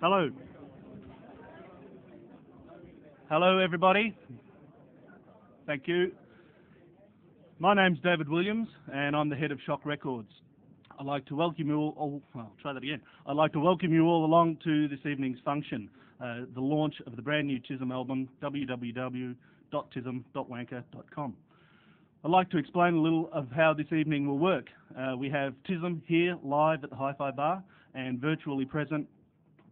Hello. Hello, everybody. Thank you. My name's David Williams, and I'm the head of Shock Records. I'd like to welcome you all. I'll try that again. I'd like to welcome you all along to this evening's function, the launch of the brand new TISM album, www.tism.wanker.com. I'd like to explain a little of how this evening will work. We have TISM here live at the Hi-Fi Bar and virtually present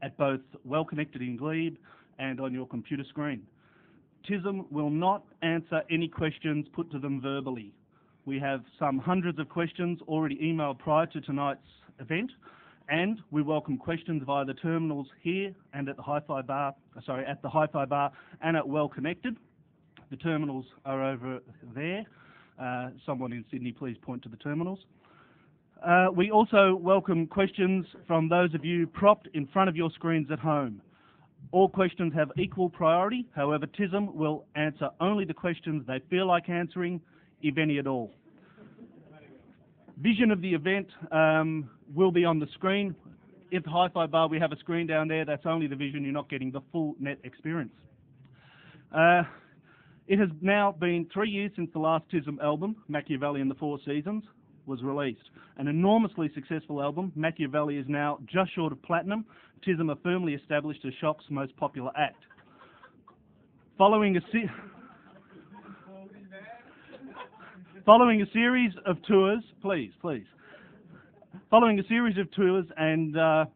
at both Well Connected in Glebe and on your computer screen. TISM will not answer any questions put to them verbally. We have some hundreds of questions already emailed prior to tonight's event, and we welcome questions via the terminals here and at the Hi-Fi Bar, and at Well Connected. The terminals are over there. Someone in Sydney, please point to the terminals. We also welcome questions from those of you propped in front of your screens at home. All questions have equal priority. However, TISM will answer only the questions they feel like answering, if any at all. Vision of the event will be on the screen. At the Hi-Fi Bar, we have a screen down there. That's only the vision. You're not getting the full net experience. It has now been 3 years since the last TISM album, Machiavelli and the Four Seasons, was released. An enormously successful album. Machiavelli is now just short of platinum. TISM are firmly established as Shock's most popular act. Following a series of tours, Following a series of tours and a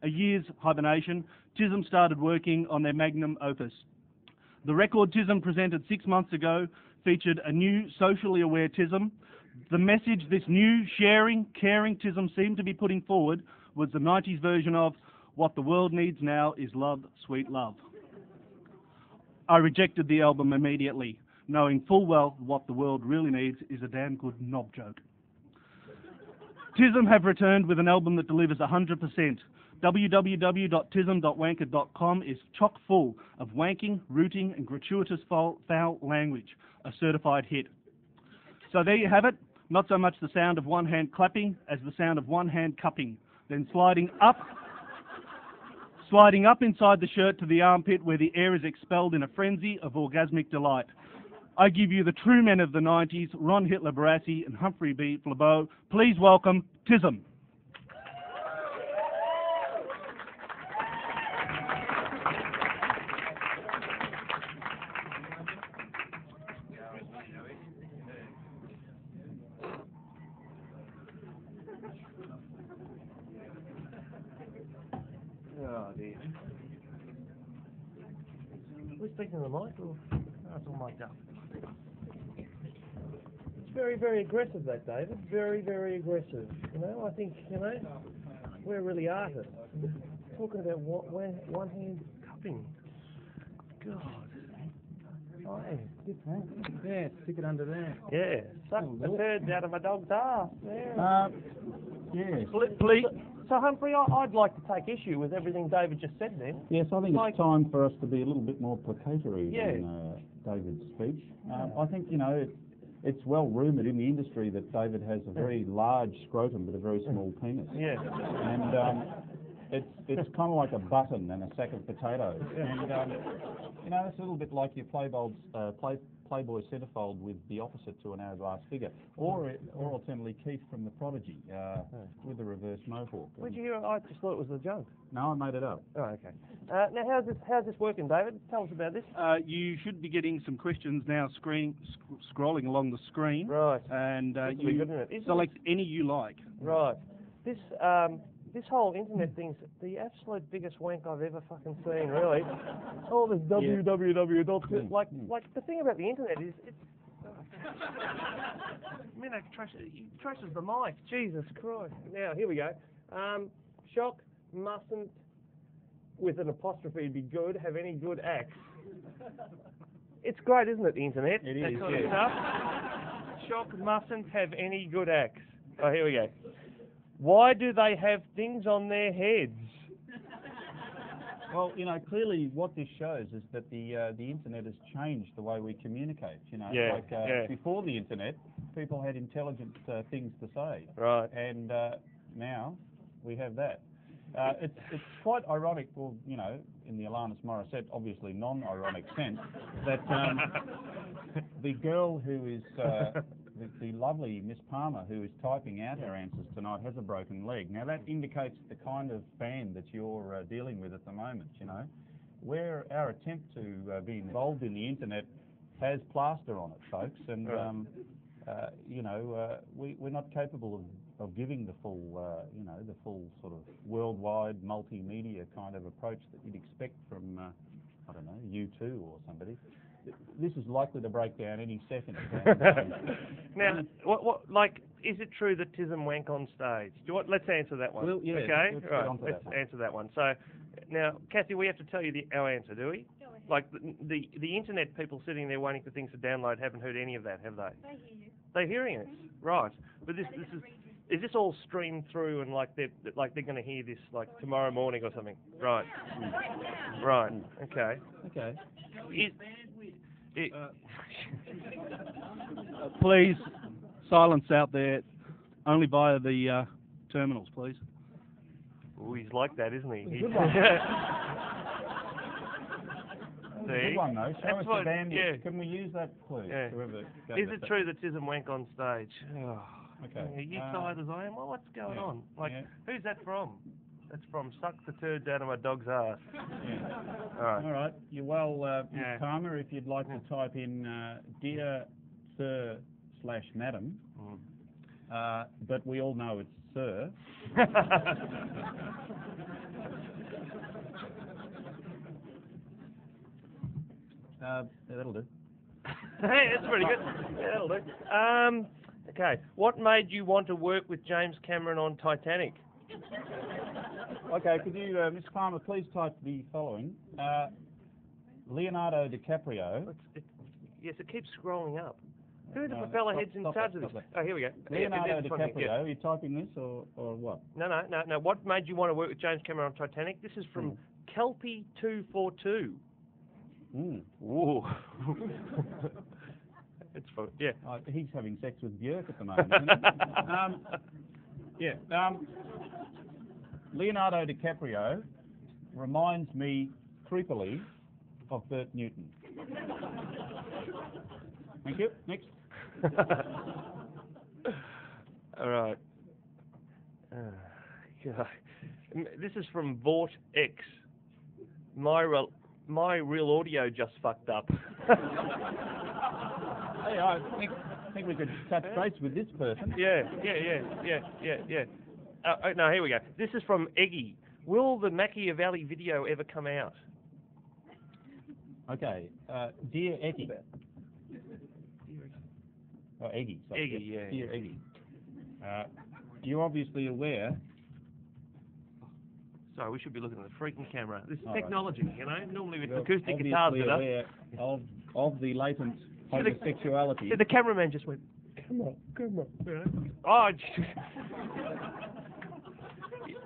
year's hibernation, TISM started working on their magnum opus. The record TISM presented 6 months ago featured a new socially aware TISM. The message this new, sharing, caring TISM seemed to be putting forward was the 90s version of "What the world needs now is love, sweet love." I rejected the album immediately, knowing full well what the world really needs is a damn good knob joke. TISM have returned with an album that delivers 100%. www.tism.wanker.com is chock full of wanking, rooting and gratuitous foul language, a certified hit. So there you have it, not so much the sound of one hand clapping as the sound of one hand cupping, then sliding up inside the shirt to the armpit where the air is expelled in a frenzy of orgasmic delight. I give you the true men of the 90s, Ron Hitler Barassi and Humphrey B. Flabeau. Please welcome TISM. Oh dear. We're speaking to the mic, or it's all mic'd up. It's very, very aggressive, that, David. Very, very aggressive. You know, I think, we're really artists. Talking about one hand cupping. God. Oh, Yeah, stick it under there. yeah. Suck the birds out of a dog's ass. Yes. Please. So, Humphrey, I'd like to take issue with everything David just said then. Yes, I think it's time for us to be a little bit more placatory Yeah. than David's speech. I think, it's well rumoured in the industry that David has a very large scrotum but a very small penis. Yeah. And it's kind of like a button and a sack of potatoes. And, it's a little bit like your Playboy centerfold with the opposite to an hourglass figure. Or alternatively, Keith from The Prodigy with the reverse mohawk. Where'd you hear it? I just thought it was a joke. No, I made it up. Oh, okay. Now, how's this working, David? Tell us about this. You should be getting some questions now scrolling along the screen. Right. And you good, isn't it? select any you like. Right. This whole internet thing's the absolute biggest wank I've ever fucking seen, really. All this www. Like the thing about the internet is it's. It traces the mic. Jesus Christ. Now here we go. Shock mustn't, with an apostrophe, be good. Have any good acts. It's great, isn't it? The internet. It is. Kind of stuff. Shock mustn't have any good acts. Oh, here we go. Why do they have things on their heads? Well, clearly what this shows is that the internet has changed the way we communicate. Before the internet, people had intelligent things to say. Right. And now we have that. It's quite ironic, well, you know, in the Alanis Morissette, obviously non-ironic sense, that the girl who is, the lovely Miss Palmer, who is typing out her answers tonight, has a broken leg. Now that indicates the kind of band that you're dealing with at the moment, you know, where our attempt to be involved in the internet has plaster on it, folks, and you know, we're not capable of giving the full, you know, the full sort of worldwide multimedia kind of approach that you'd expect from, I don't know, U2 or somebody. This is likely to break down any second. Now, like, is it true that TISM wank on stage? Let's answer that one. Well, yeah, okay, right. Let's answer that one. So, now, Kathy, we have to tell you our answer, do we? Like the internet people sitting there waiting for things to download haven't heard any of that, have they? They hear you. They're hearing it, right? But this is this all streamed through and like they're going to hear this like tomorrow morning or something, right? Right. Okay. Okay. Please, silence out there, only via the terminals, please. Oh, he's like that, isn't he? Good one. See? Good one, though. Show us the band. Yeah. Can we use that, please? Yeah. Is it true that TISM wank on stage? Oh. Okay. Are you tired as I am? Well, what's going on? Like, who's that from? That's from Suck the Turd Out of My Dog's Ass. Yeah. All right. You're well, Ms. Palmer, if you'd like to type in Dear Sir / Madam, but we all know it's Sir. That'll do. Hey, that's pretty good. Yeah, that'll do. Okay. What made you want to work with James Cameron on Titanic? Okay, could you, Ms. Palmer, please type the following. Leonardo DiCaprio. Yes, it keeps scrolling up. Who are the propeller heads in charge of this? Oh, here we go. Leonardo DiCaprio, are you typing this or what? No. What made you want to work with James Cameron on Titanic? This is from Kelpie242. Ooh. It's fun. Yeah. He's having sex with Björk at the moment, isn't he? Leonardo DiCaprio reminds me creepily of Bert Newton. Thank you. Next. All right. God. This is from Vort X. My real audio just fucked up. Hey, I think we could touch base with this person. Yeah. No, here we go. This is from Eggy. Will the Machiavelli video ever come out? Okay. Dear Eggy. Oh, Eggy. Sorry. Eggy, yeah. Dear Eggy. You're obviously aware. Sorry, we should be looking at the freaking camera. This is technology, you know. Normally with acoustic obviously guitars with us. Aware of the latent homosexuality. The cameraman just went, come on. You know? Oh,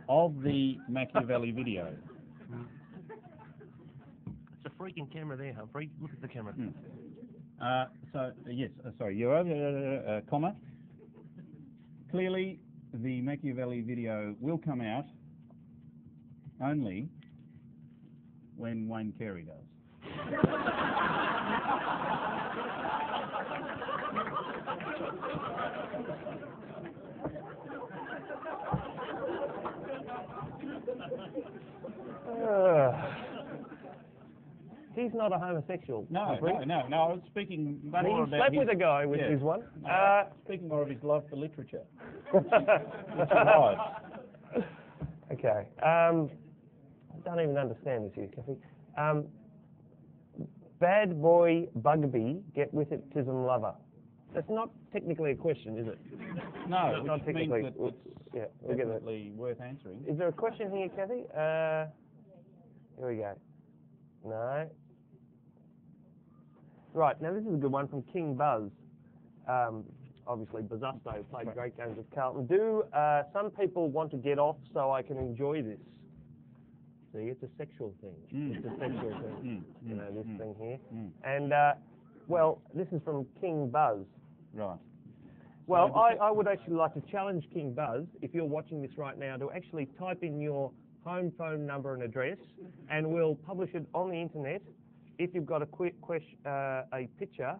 of the Machiavelli video. It's a freaking camera there, Humphrey. Look at the camera. Sorry, you're over, comma. Clearly, the Machiavelli video will come out only when Wayne Carey does. He's not a homosexual. No. I was speaking But he more about slept his, with a guy with his one. speaking more of his love for literature. Which is right. Okay. I don't even understand this here, Kathy. Bad boy Bugby, get with it, TISM lover. That's not technically a question, is it? No, not which means technically. that it's definitely worth answering. Is there a question here, Kathy? Here we go. No. Right, now this is a good one from King Buzz. Obviously, Bazzusto played great games with Carlton. Do some people want to get off so I can enjoy this? See, it's a sexual thing. It's a sexual thing. You know, this thing here. And, well, this is from King Buzz. Right. Well, I would actually like to challenge King Buzz, if you're watching this right now, to actually type in your home phone number and address, and we'll publish it on the internet. If you've got a a picture,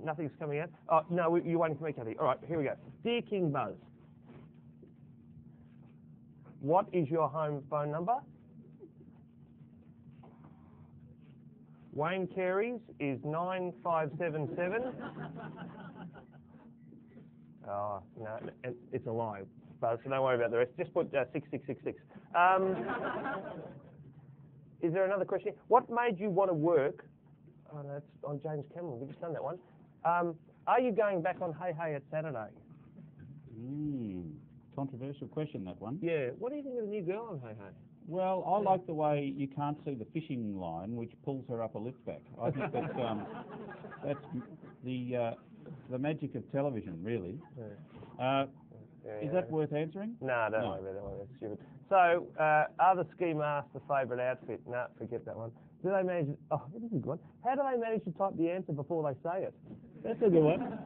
nothing's coming out. Oh, no, you're waiting for me, Kathy. All right, here we go. Dear King Buzz, what is your home phone number? Wayne Carey's is 9577. Oh, no, it's a lie, Buzz, so don't worry about the rest. Just put 6666. Is there another question? What made you want to work? Oh, no, that's on James Cameron. We've just done that one. Are you going back on Hey Hey at Saturday? Controversial question, that one. Yeah. What do you think of the new girl on Hey Hey? Well, I like the way you can't see the fishing line, which pulls her up a lift back. I think that's the magic of television, really. Yeah. Is that worth answering? No, don't worry about that one. That's stupid. So, are the ski masks the favourite outfit? No, forget that one. Do they manage? Oh, this is a good one. How do they manage to type the answer before they say it? That's a good one.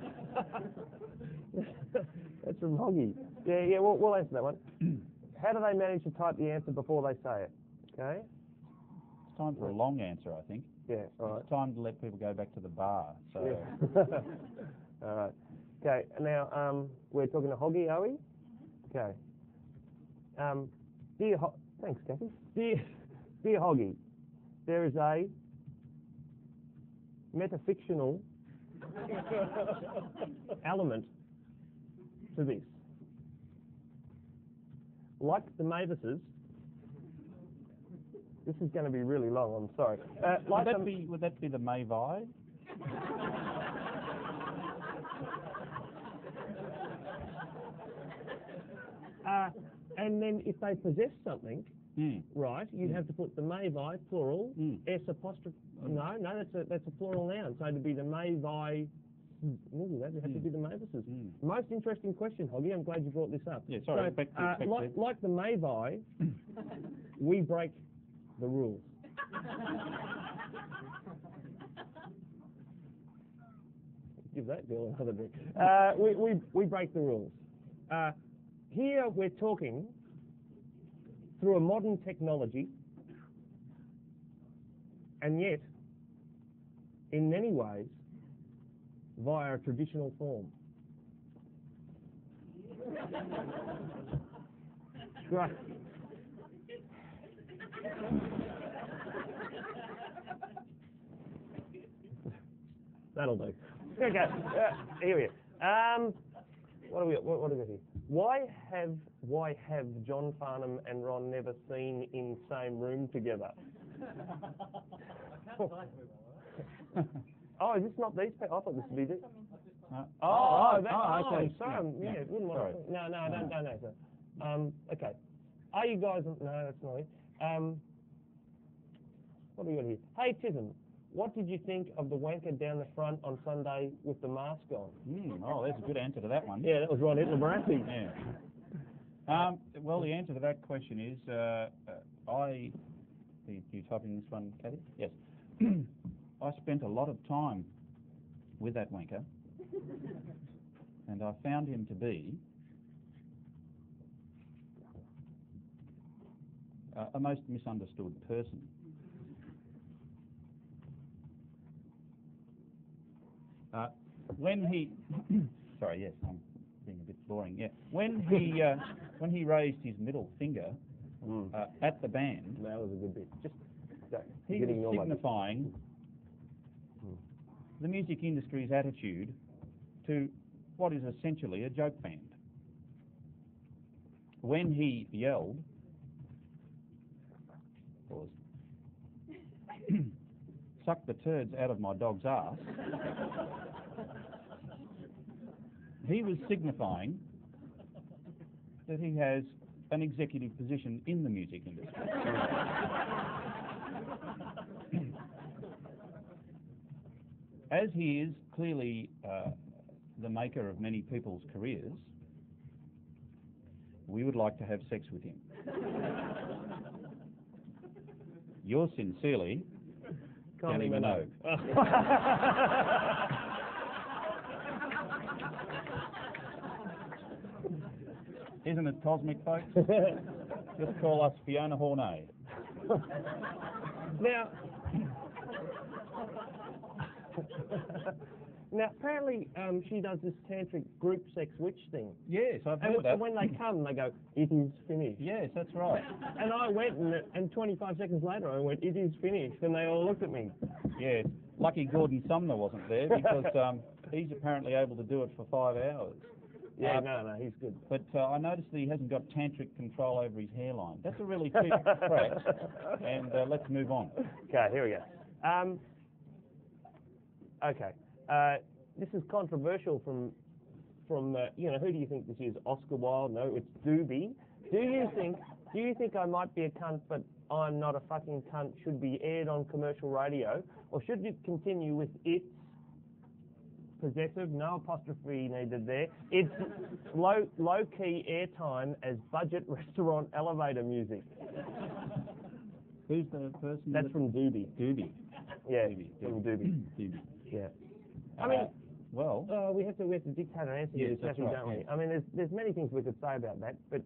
That's from Hoggy. Yeah, we'll answer that one. How do they manage to type the answer before they say it? Okay. It's time for a long answer, I think. Yeah. All right. It's time to let people go back to the bar. So. Yeah. All right. Okay. Now we're talking to Hoggy, are we? Okay. Thanks, Kathy. Dear Hoggy, there is a metafictional element to this. Like the Mavises, this is going to be really long, I'm sorry. Would that be the Mavi? And then if they possess something, right, you'd have to put the Mavi, plural, S apostrophe. No, that's a plural noun. So to be the Mavi, that would have to be the Mavises. Most interesting question, Hoggy. I'm glad you brought this up. Yeah, sorry. So, like the Mavi, we break the rules. Give that girl another drink. We break the rules. Here we're talking through a modern technology, and yet, in many ways, via a traditional form. Right. That'll do. Okay. Here we are. What do we got here? Why have John Farnham and Ron never seen in same room together? Oh, is this not these people? I thought this would be this. Okay. Sorry. Yeah. Wouldn't want to. No, don't. Sir. Okay. Are you guys? No, that's not it. What do we got here? Hey, TISM. What did you think of the wanker down the front on Sunday with the mask on? Oh, there's a good answer to that one. Yeah, that was Ron Hitler-Baratheon. Yeah. Well, the answer to that question is, you typing this one, Kathy? Yes. I spent a lot of time with that wanker, and I found him to be a most misunderstood person. When he, sorry, yes, I'm being a bit boring. Yeah, when he raised his middle finger at the band, that was a good bit. He was signifying the music industry's attitude to what is essentially a joke band. When he yelled, suck the turds out of my dog's ass, he was signifying that he has an executive position in the music industry. As he is clearly the maker of many people's careers, we would like to have sex with him. Yours sincerely, Johnny Minogue. Isn't it cosmic, folks? Just call us Fiona Hornay. Now, now apparently she does this tantric group sex witch thing. Yes, I've heard And that. when they come, they go, "It is finished." Yes, that's right. And I went, and 25 seconds later, I went, "It is finished," and they all looked at me. Yes. Lucky Gordon Sumner wasn't there because he's apparently able to do it for 5 hours. Yeah, no, he's good. But I noticed that he hasn't got tantric control over his hairline. That's a really cheap crack. And let's move on. Okay, here we go. Okay, this is controversial from you know, who do you think this is? Oscar Wilde? No, it's Doobie. Do you think I might be a cunt, but I'm not a fucking cunt should be aired on commercial radio, or should it continue with its possessive, no apostrophe needed there, it's low-key airtime as budget restaurant elevator music? Who's the person? That's from Doobie. Doobie. Yeah, Doobie. from Doobie. Doobie. Yeah. I mean, well, we have to dictate an answer yes, to this, that's don't right, we? yes. I mean, there's many things we could say about that, but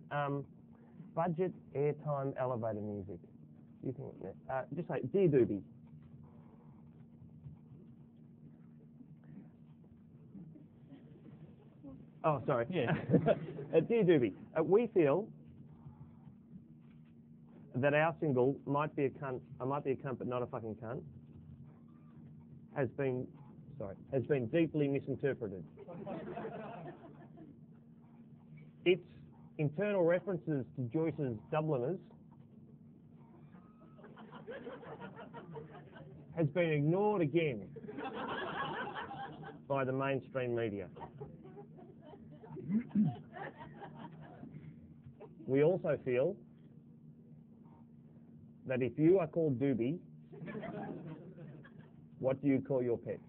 budget airtime elevator music. Do you think? Just say, dear Doobie. Oh, sorry. Yeah. Dear Doobie, we feel that our single "Might Be a Cunt, I Might Be a Cunt, but Not a Fucking Cunt" has been deeply misinterpreted. Its internal references to Joyce's Dubliners has been ignored again by the mainstream media. We also feel that if you are called Doobie, what do you call your pets?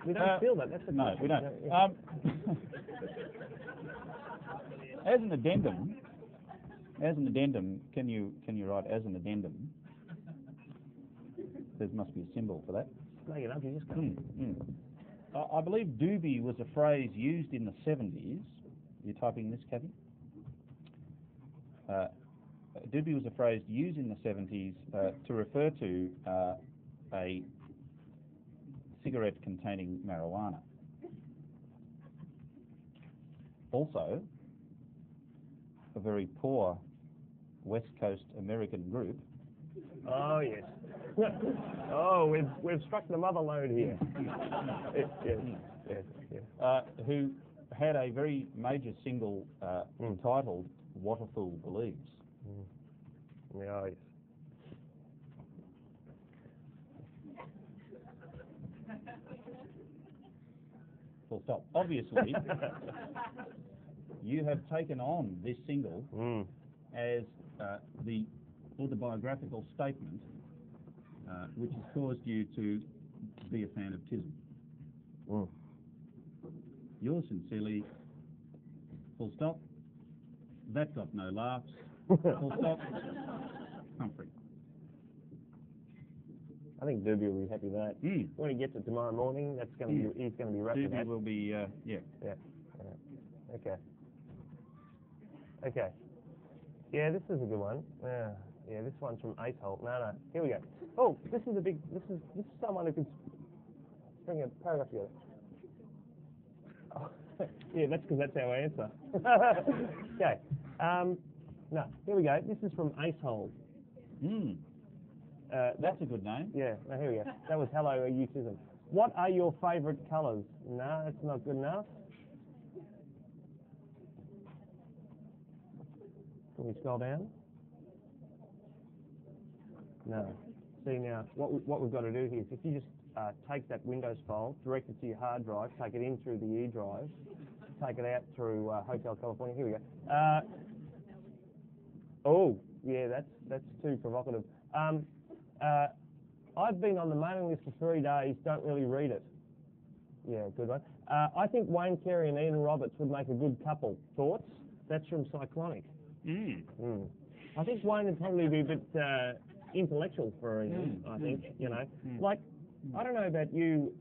We don't feel that. That's the no, question. we don't. Yeah. As an addendum, can you write as an addendum? There must be a symbol for that. Make it up. You just go. I believe doobie was a phrase used in the 70s. You're typing this, Kathy? Doobie was a phrase used in the 70s to refer to a cigarette containing marijuana. Also, a very poor West Coast American group. Oh yes. Oh, we've struck the mother lode here. Yes. Who had a very major single entitled "What a Fool Believes." Yeah, yes. Full stop. Obviously, you have taken on this single as the autobiographical statement which has caused you to be a fan of TISM. Yours sincerely, full stop, that got no laughs, full stop, Humphrey. I think Doobie will be happy with that. When he gets it tomorrow morning, that's going to be he's going to be wrapped in Doobie that. will be Yeah. Okay. Yeah, this is a good one. Yeah, this one's from Ace Holt. No. Here we go. Oh, this is someone who can bring a paragraph together. Oh, yeah, that's because that's our answer. Okay. No, here we go. This is from Ace Holt. That's a good name. Yeah, no, here we go. That was Hello TISM. What are your favourite colours? No, that's not good enough. Can we scroll down? No. See now, what we've got to do here is if you just take that Windows file, direct it to your hard drive, take it in through the E drive, take it out through Hotel California. Here we go. Oh, yeah, that's too provocative. I've been on the mailing list for 3 days, don't really read it. Yeah, good one. I think Wayne Carey and Ian Roberts would make a good couple. Thoughts? That's from Cyclonic. I think Wayne would probably be a bit intellectual for Ian, I think, you know. Like, I don't know about you,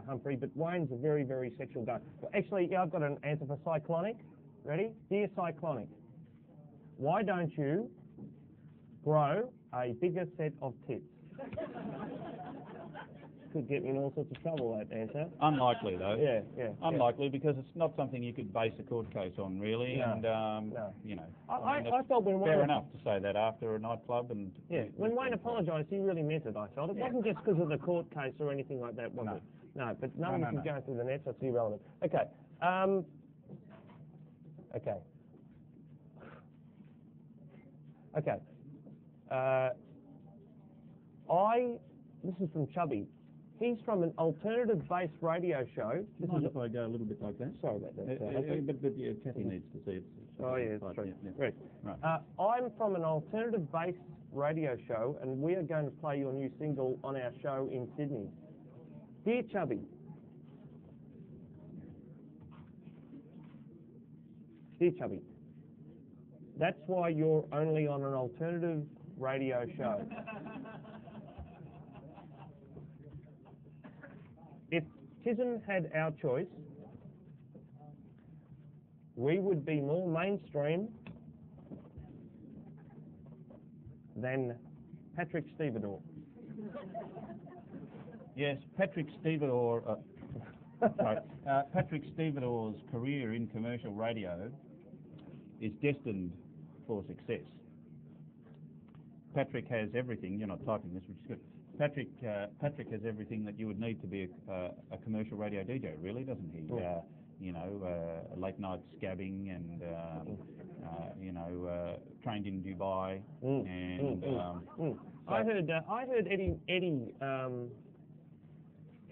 Humphrey, but Wayne's a very, very sexual guy. Well, actually, yeah, I've got an answer for Cyclonic. Ready? Dear Cyclonic, why don't you grow a bigger set of tits? Could get me in all sorts of trouble, that answer. Unlikely, though. Yeah. Unlikely, because it's not something you could base a court case on, really. No, And, no. you know, I thought when Wayne... fair enough to say that after a nightclub. And when Wayne apologised, he really meant it, I felt. It wasn't just because of the court case or anything like that, was it? No, but none of this is going through the net, so it's irrelevant. Okay. This is from Chubby. He's from an alternative-based radio show. This is if I go a little bit like that? Sorry about that. But yeah, Kathy needs to see it. Oh, yeah, that's true. Yeah. Right. I'm from an alternative-based radio show, and we are going to play your new single on our show in Sydney. Dear Chubby, that's why you're only on an alternative radio show. If TISM had our choice, we would be more mainstream than Patrick Stevedore. Yes, Patrick Stevedore. Patrick Stevedore's career in commercial radio is destined for success. Patrick has everything. You're not typing this, which is good. Patrick has everything that you would need to be a commercial radio DJ, really, doesn't he? Late night scabbing and trained in Dubai I heard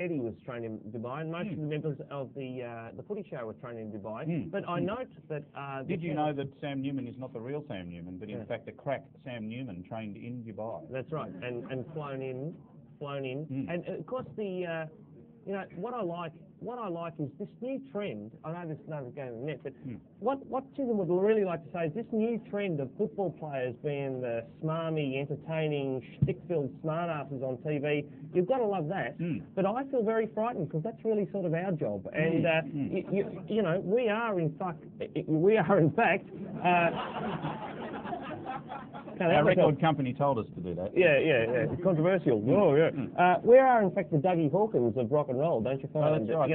Eddie was trained in Dubai, and most of the members of the footy show were trained in Dubai. But I note that... Did you know that Sam Newman is not the real Sam Newman, but in fact a crack Sam Newman trained in Dubai? That's right, and flown in. And of course what I like is this new trend. I know this is another game of the net, but what TISM would really like to say is this new trend of football players being the smarmy, entertaining, shtick-filled smartasses on TV. You've got to love that. But I feel very frightened because that's really sort of our job. And we are in fact. Our record company told us to do that. Yeah. Controversial. Oh, yeah. We are, in fact, the Dougie Hawkins of rock and roll, don't you find? That's right,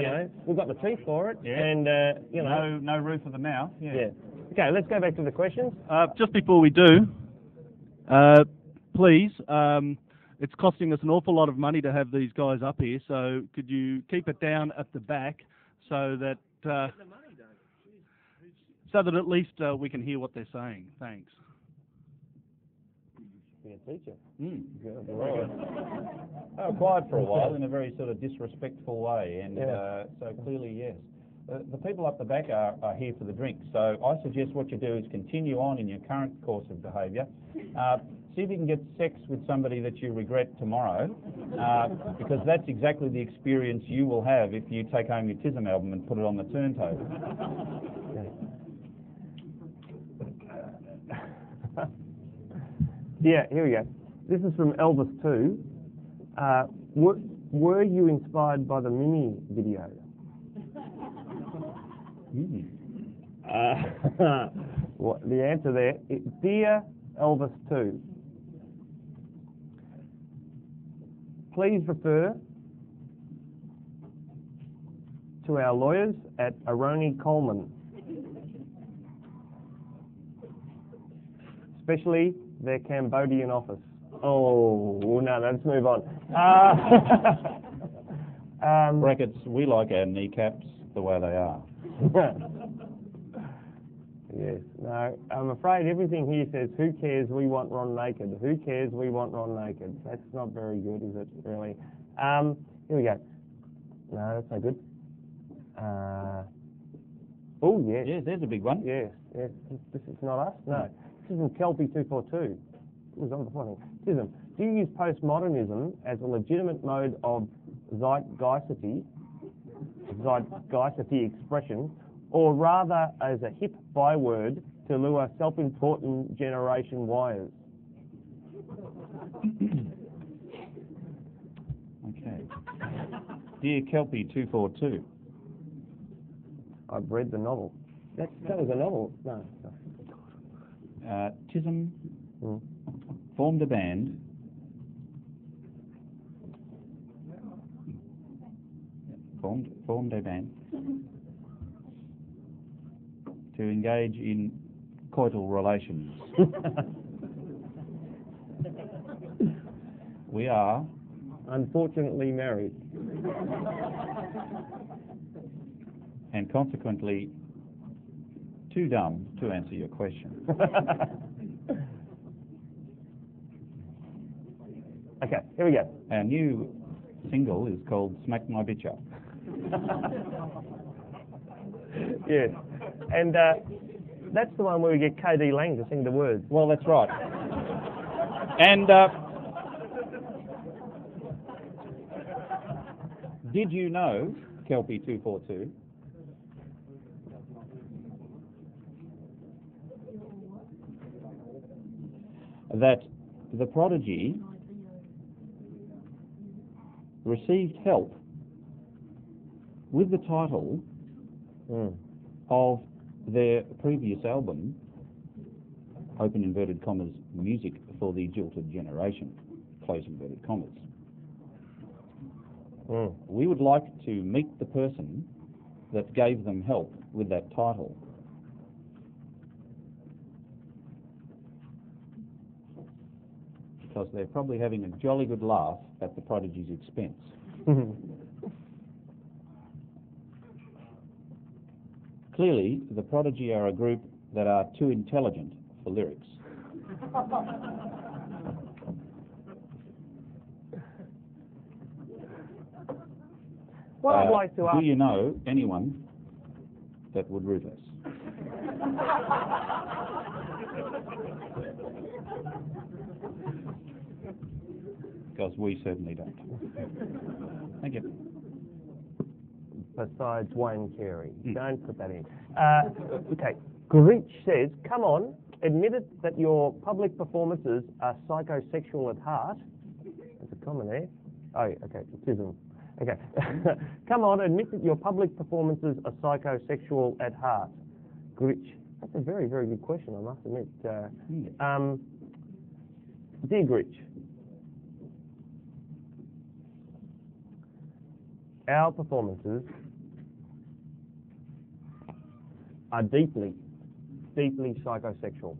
we've got the teeth for it. Yeah. And, no roof of the mouth. Yeah. Okay, let's go back to the questions. Just before we do, please, it's costing us an awful lot of money to have these guys up here, so could you keep it down at the back so that at least we can hear what they're saying. Thanks. Be a teacher. Quiet for a while in a very sort of disrespectful way, and so clearly, yes. The people up the back are here for the drink, so I suggest what you do is continue on in your current course of behaviour. See if you can get sex with somebody that you regret tomorrow, because that's exactly the experience you will have if you take home your TISM album and put it on the turntable. Yeah, here we go. This is from Elvis 2. Were you inspired by the Mimi video? The answer there, dear Elvis 2, please refer to our lawyers at Aroni Coleman, especially their Cambodian office. Oh, no, let's move on. Brackets, we like our kneecaps the way they are. Yes, no, I'm afraid everything here says, who cares, we want Ron naked. Who cares, we want Ron naked. That's not very good, is it, really? Here we go. No, that's no good. Oh, yes. Yes, there's a big one. Yes. This is not us, no. This is from Kelpie242. It was on the phone. TISM, do you use postmodernism as a legitimate mode of zeitgeisty expression, or rather as a hip byword to lure self-important generation wires? Okay. Dear Kelpie 242, I've read the novel. That was a novel. No. TISM formed a band formed a band to engage in coital relations. We are Unfortunately married. and consequently too dumb to answer your question. Okay, here we go. Our new single is called Smack My Bitch Up. Yes. And that's the one where we get KD Lang to sing the words. Well, that's right. And did you know, Kelpie 242, that the Prodigy received help with the title of their previous album, open inverted commas, Music for the Jilted Generation, close inverted commas. We would like to meet the person that gave them help with that title. Because they're probably having a jolly good laugh at the Prodigy's expense. Clearly, the Prodigy are a group that are too intelligent for lyrics. What I'd like to ask... Do you know anyone that would root us? Because we certainly don't. Thank you. Besides Wayne Carey. Don't put that in. Okay. Grinch says, come on, admit it that your public performances are psychosexual at heart. There's a comment there. Oh, okay. TISM. Okay. Come on, admit that your public performances are psychosexual at heart. Grinch. That's a very, very good question, I must admit. Dear Grinch, our performances are deeply, deeply psychosexual.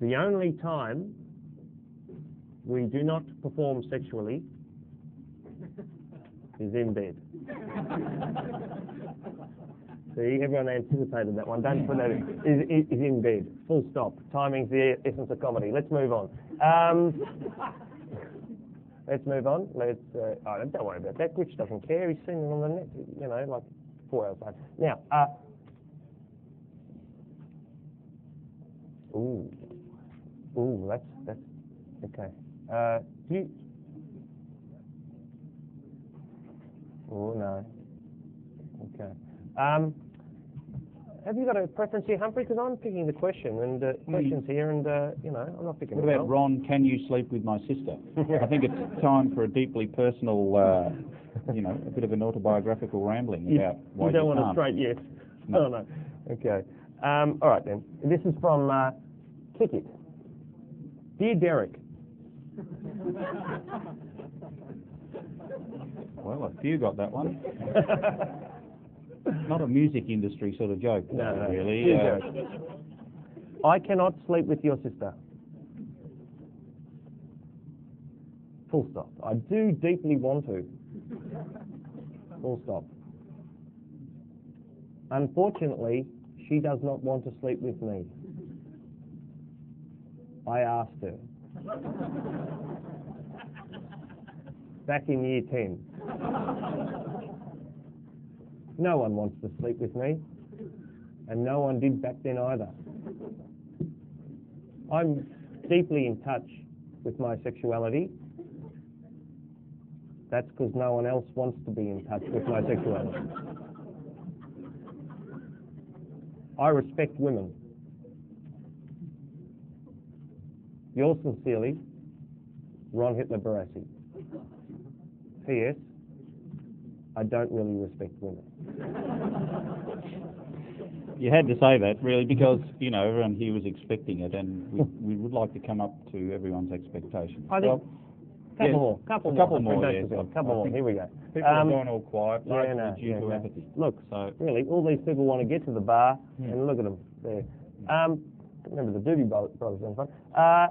The only time we do not perform sexually is in bed. See, everyone anticipated that one. Don't put that in. Is in bed. Full stop. Timing's the essence of comedy. Let's move on. Let's move on. Don't worry about that. Rich doesn't care. He's seen it on the net, you know, like 4 hours later. Now, that's okay. Do you? Oh no. Okay. Have you got a preference here, Humphrey? Because I'm picking the question and questions here, and you know, I'm not picking. What about Ron? Can you sleep with my sister? I think it's time for a deeply personal, you know, a bit of an autobiographical rambling about why you don't want can't. a straight yes. No. No. Okay. All right then. This is from Kick-It. Dear Derek. Well, a few got that one. Not a music industry sort of joke, No, really. I cannot sleep with your sister. Full stop. I do deeply want to. Full stop. Unfortunately, she does not want to sleep with me. I asked her. Back in year 10. No one wants to sleep with me, and no one did back then either. I'm deeply in touch with my sexuality. That's because no one else wants to be in touch with my sexuality. I respect women. Yours sincerely, Ron Hitler Barassi. P.S. I don't really respect women. You had to say that, really, because, you know, everyone here was expecting it, and we would like to come up to everyone's expectations. I think couple more. Couple more, yes. Couple more. Here we go. People are going all quiet, largely due to apathy. Look, so really, all these people want to get to the bar, and look at them there. Remember the Doobie Brothers and fun. I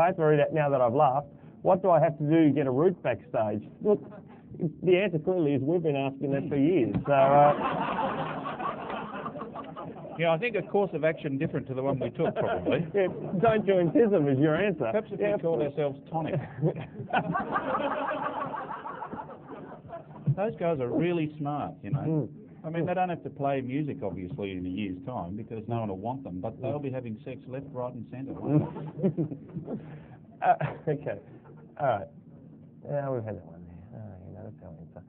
have to read that now that I've laughed. What do I have to do to get a route backstage? Look, the answer clearly is we've been asking that for years. So. Yeah, I think a course of action different to the one we took, probably. Yeah, don't join TISM is your answer. Perhaps if we called ourselves Tonic. Those guys are really smart, you know. I mean, they don't have to play music, obviously, in a year's time, because no one will want them, but they'll be having sex left, right and centre, won't they? Okay. All right. Yeah, we've had that one there. You know, that's our answer.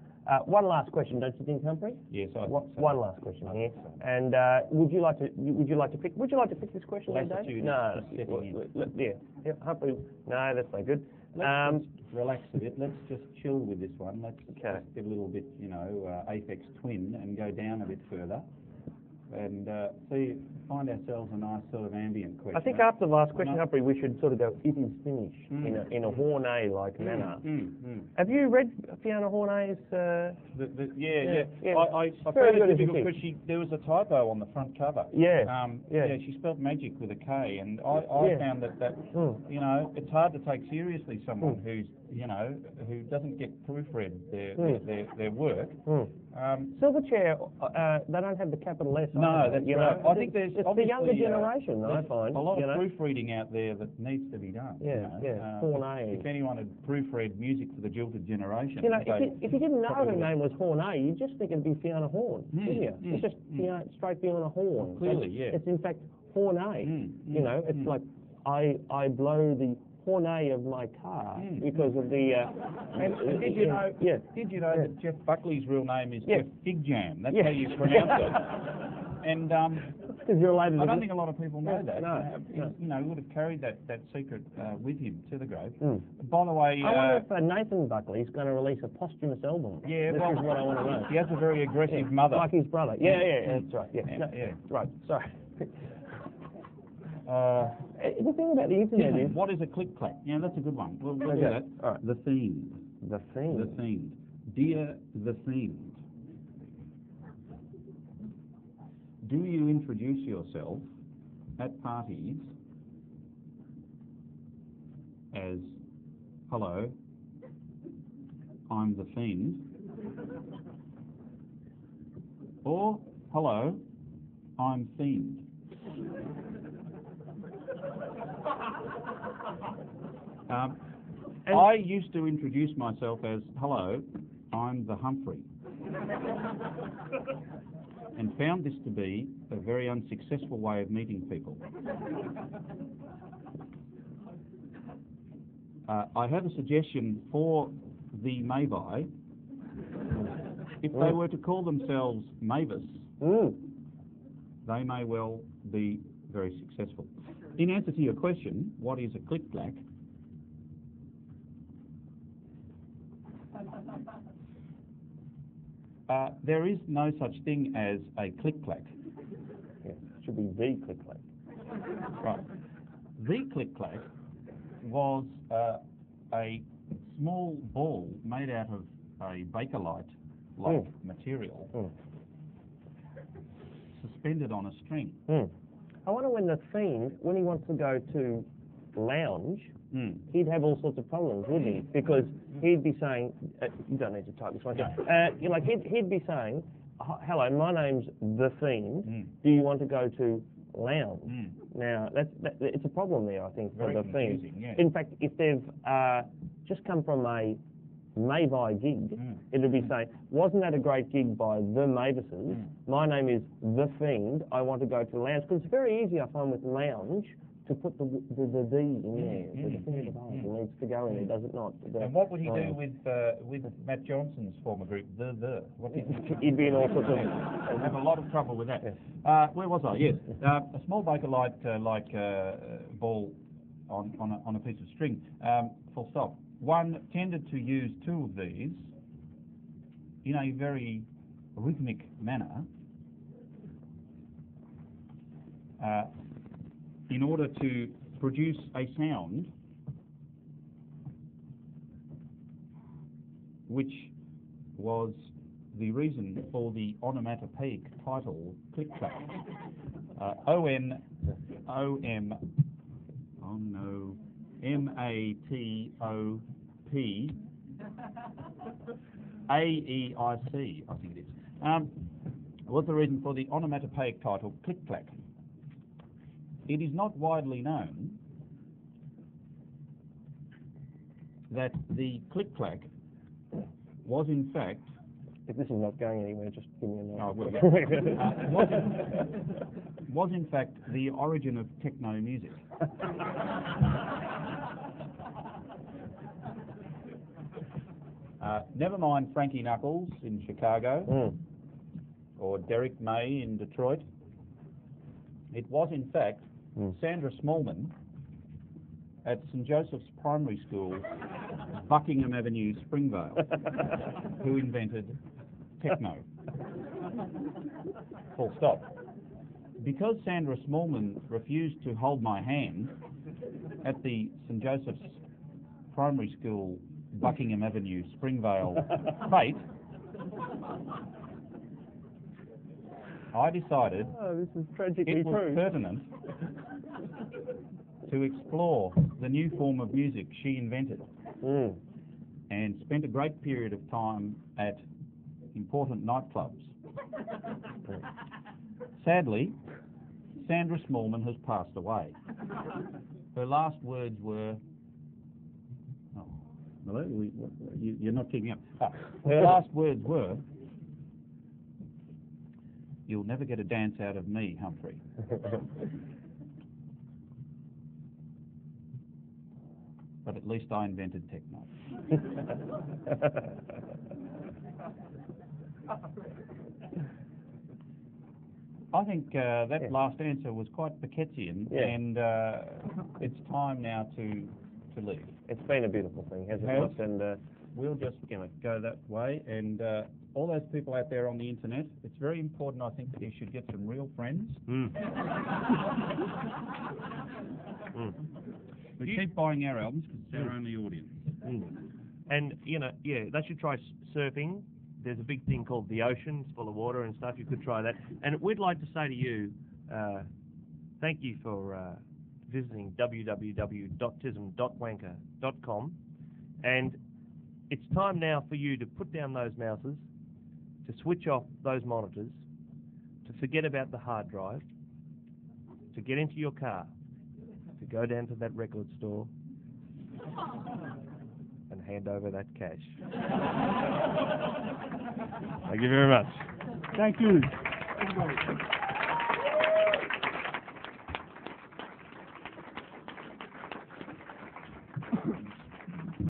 One last question, don't you think, Humphrey? Yes, I think so. One last question here. And would you like to pick this question, Dave? No. Yeah. Humphrey. No, that's no good. Let's relax a bit. Let's just chill with this one. Let's get a little bit, you know, Apex Twin and go down a bit further, and find ourselves a nice sort of ambient question. I think after the last question, Humphrey, we should sort of go, it is finished, in a Hornay-like manner. Have you read Fiona Hornay's... Yeah. I found it difficult because there was a typo on the front cover. Yeah. She spelled magic with a K, and I found that you know, it's hard to take seriously someone who's, you know, who doesn't get proofread their work. Silverchair, they don't have the capital S. No, that's right. I think there's it's the younger generation, I find. A lot of proofreading out there that needs to be done. Hornay. If anyone had proofread music for the jilted generation. You know, if you didn't know her name was Hornay, you'd just think it'd be Fiona Horn, wouldn't you? It's just straight Fiona Horn. Clearly, yeah. It's in fact Hornay. You know, it's like I blow the Hornay of my car because of the. And did you know? Did you know that Jeff Buckley's real name is Jeff Fig Jam? That's how you pronounce it. And because you're related. I don't think a lot of people know that. No. You know, he would have carried that secret with him to the grave. By the way, I wonder if Nathan Buckley's going to release a posthumous album. Yeah, this is what I want to know. He has a very aggressive mother, like his brother. Yeah, that's right. Yeah. Right. Sorry. The thing about the internet is... What is a click-clack? Yeah, that's a good one. We'll do that. All right. The Fiend. The Fiend. The Fiend. Dear The Fiend, do you introduce yourself at parties as, hello, I'm The Fiend, or, hello, I'm Fiend? I used to introduce myself as, hello, I'm the Humphrey, and found this to be a very unsuccessful way of meeting people. I have a suggestion for the Mavi. If they were to call themselves Mavis, they may well be very successful. In answer to your question, what is a click-clack? There is no such thing as a click-clack. Yeah, it should be the click-clack. Right. The click-clack was a small ball made out of a Bakelite-like material, suspended on a string. I wonder when the Fiend, when he wants to go to lounge, he'd have all sorts of problems, wouldn't he? Because he'd be saying, you don't need to type this one. No. Like he'd be saying, hello, my name's The Fiend. Do you want to go to lounge? Now, it's a problem there, I think, for The Fiend. Yeah. In fact, if they've just come from a Mavi gig, it would be saying, wasn't that a great gig by the Mavises? My name is The Fiend. I want to go to lounge. Because it's very easy, I find, with lounge to put the D in there. The thing needs to go in there, does it not? And what would he do with Matt Johnson's former group, What did he'd be in all sorts of... I'd have a lot of trouble with that. Where was I? Yes. A small Bakelite like ball on a piece of string. Full stop. One tended to use two of these in a very rhythmic manner in order to produce a sound which was the reason for the onomatopoeic title Click Clack. M-A-T-O-P-A-E-I-C, I think it is. Was the reason for the onomatopoeic title Click Clack. It is not widely known that the Click Clack was in fact... If this is not going anywhere, just give me a note. Oh, well, was in fact the origin of techno music. Never mind Frankie Knuckles in Chicago or Derek May in Detroit. It was in fact Sandra Smallman at St Joseph's Primary School, Buckingham Avenue, Springvale, who invented techno. Full stop. Because Sandra Smallman refused to hold my hand at the St Joseph's Primary School, Buckingham Avenue, Springvale fete, I decided this is tragically it was pertinent to explore the new form of music she invented and spent a great period of time at important nightclubs. Sadly, Sandra Smallman has passed away. Her last words were... Oh, hello? You're not keeping up. Her last words were, "You'll never get a dance out of me, Humphrey." But at least I invented techno. I think that last answer was quite Picketsian, and it's time now to leave. It's been a beautiful thing, hasn't it? And we'll just go that way. And all those people out there on the internet, it's very important, I think, that you should get some real friends. But keep buying our albums because it's our only audience. And, they should try surfing. There's a big thing called the ocean. It's full of water and stuff. You could try that. And we'd like to say to you, thank you for visiting www.tism.wanker.com. And it's time now for you to put down those mouses, to switch off those monitors, to forget about the hard drive, to get into your car, to go down to that record store and hand over that cash. Thank you very much. Thank you.